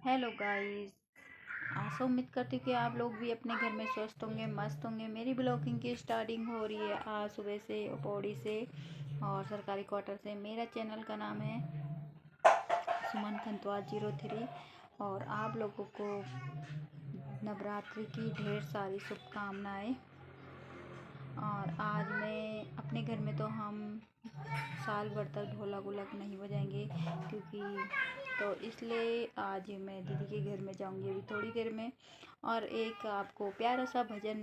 Hello guys. आशा उम्मीद करती हूँ कि आप लोग भी अपने घर में स्वस्थ होंगे, मस्त होंगे। मेरी ब्लॉगिंग की स्टार्टिंग हो रही है आज सुबह से, पौड़ी से और सरकारी क्वार्टर से। मेरा चैनल का नाम है सुमन खंतवा 03 और आप लोगों को नवरात्रि की ढेर सारी शुभकामनाएं। और आज मैं अपने घर में तो हम साल भर तक ढोलक वोलक नहीं बजाएंगे क्योंकि तो इसलिए आज मैं दीदी के घर में जाऊंगी अभी थोड़ी देर में और एक आपको प्यारा सा भजन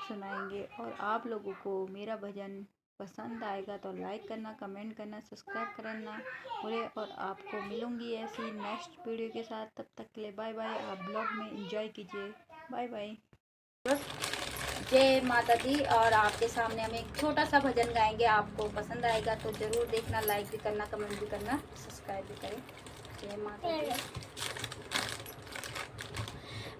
सुनाएंगे। और आप लोगों को मेरा भजन पसंद आएगा तो लाइक करना, कमेंट करना, सब्सक्राइब करना बोले। और आपको मिलूंगी ऐसी नेक्स्ट वीडियो के साथ। तब तक के लिए बाय बाय। आप ब्लॉग में एंजॉय कीजिए। Bye bye. जय माता दी। और आपके सामने हम एक छोटा सा भजन गाएंगे। आपको पसंद आएगा तो जरूर देखना, लाइक भी करना, कमेंट भी करना, सब्सक्राइब भी करें। जय माता दी।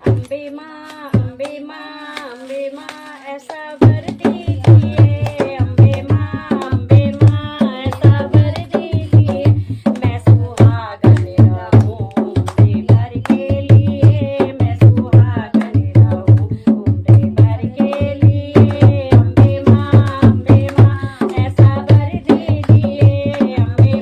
अम्बे माँ, अम्बे माँ, अम्बे माँ ऐसा वर दीजिए। अम्बे माँ ऐसा वर दीजिए। मैं सुहागन रहूं उम्र भर के लिए। मैं सुहागन रहूं उम्र भर के लिए। अम्बे माँ ऐसा वर दीजिए। अम्बे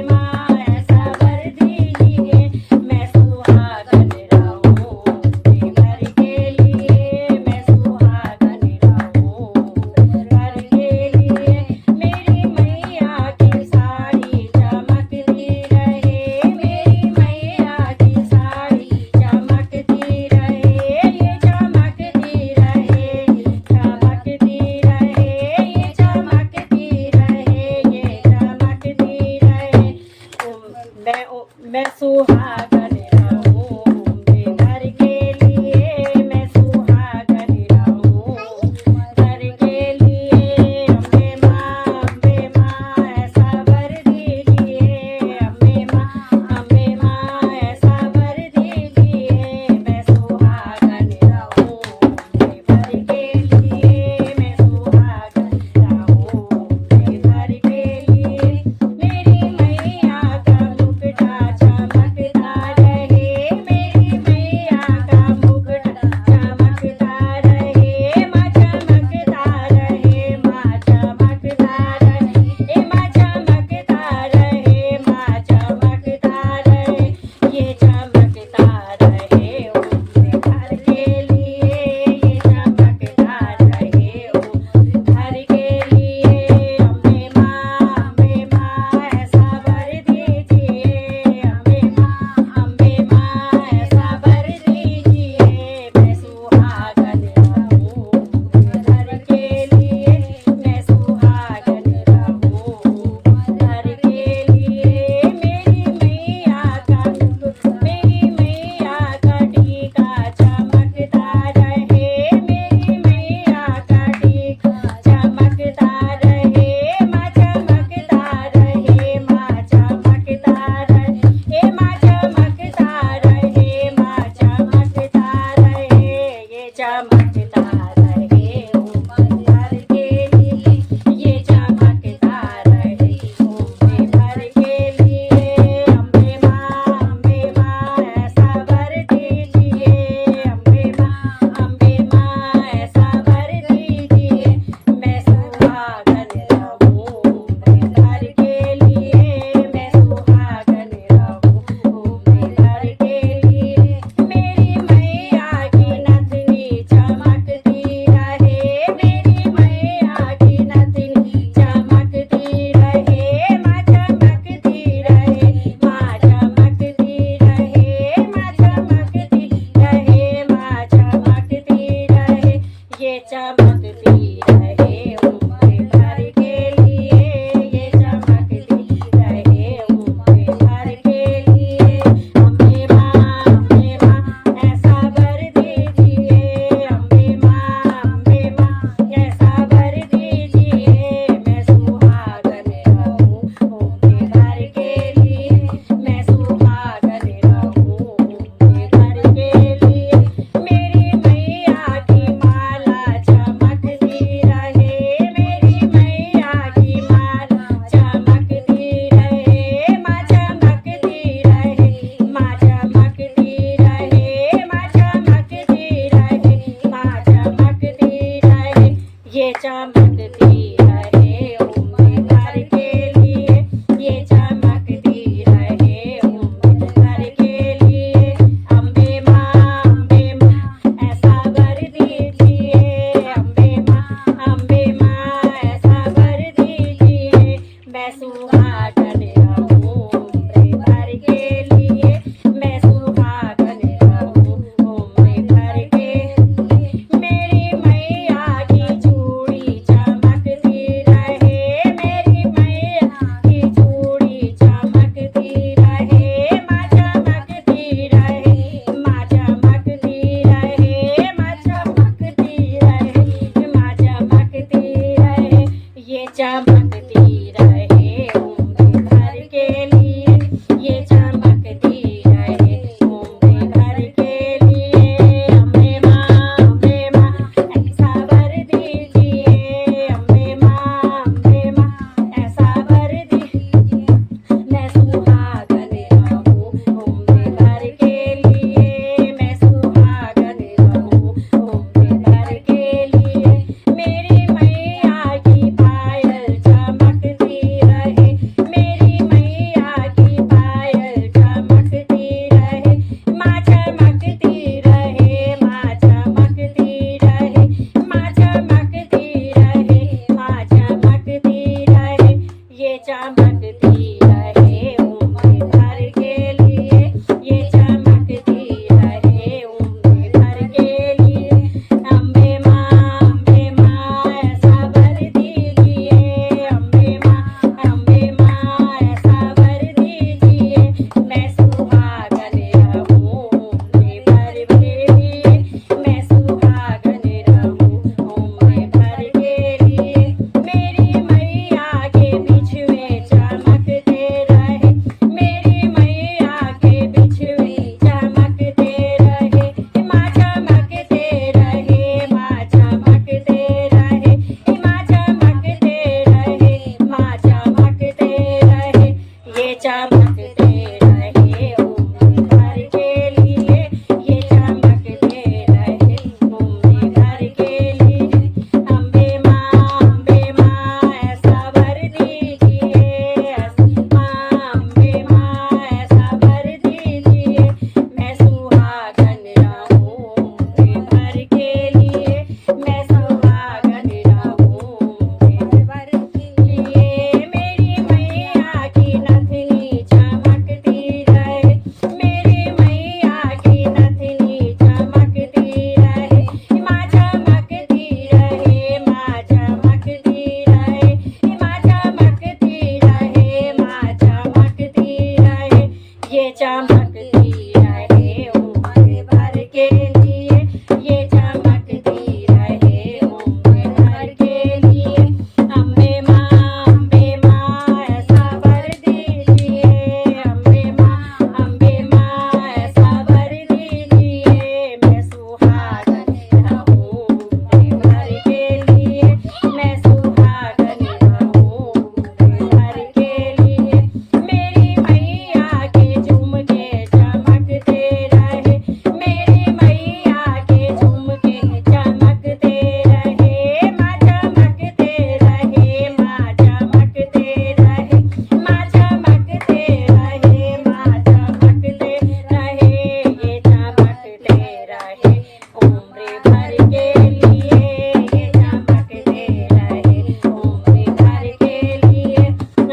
माँ ऐसा वर दीजिए। मैं सुहागन रहूं उम्र भर के लिए। मैं सुहागन रहूं उम्र भर के लिए। मेरी मैया की साड़ी चमकती रहे। मेरी मैया की साड़ी चमकती रहे। ये चमकती रहे, चमकती रहे, ये चमकती रहे, ये चमकती रहे। मैं सुहागन रहूं उम्र भर के लिए। मैं सुहागन रहूं भर के लिए। अम्बे माँ ऐसा वर दीजिए। अम्बे माँ ऐसा वर दीजिए। मैं सुहागन रहूं उम्र भर के लिए। मैं सुहागन रहूं उम्र भर के लिए। मेरी मैया का मुकुटा चमकता रहे। ये चमकती रहे उम्र भर के लिए, ये चमकती रहे उम्र भर के लिए। अम्बे माँ ऐसा वर दीजिए, अम्बे माँ ऐसा वर दीजिए। मैं सुहागन रहूं उम्र भर के लिए, मैं सुहागन रहूं उम्र भर के लिए। मेरी मैया के झुमके चमकते रहे, मेरी मैया के झुमके चमकते रहे। माँ चमकते रहे, माँ चमकते रहे, माँ चमकते रहे, माँ चमकते रहे। ये चमकते रहे उम्र भर के लिए, ये चमकते रहे उम्र भर के लिए।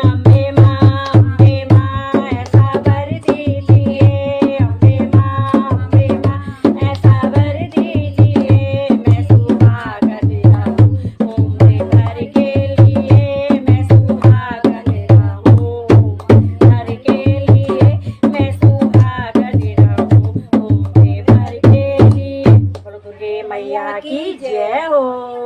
अम्बे माँ ऐसा वर दीजिए, अम्बे माँ ऐसा वर दीजिए। मैं सुहागन रहूं उम्र भर के लिए, मैं सुहागन रहूं उम्र भर के लिए, मैं सुहागन रहूं उम्र भर के लिए। बोलो दुर्गे मैया की जय हो।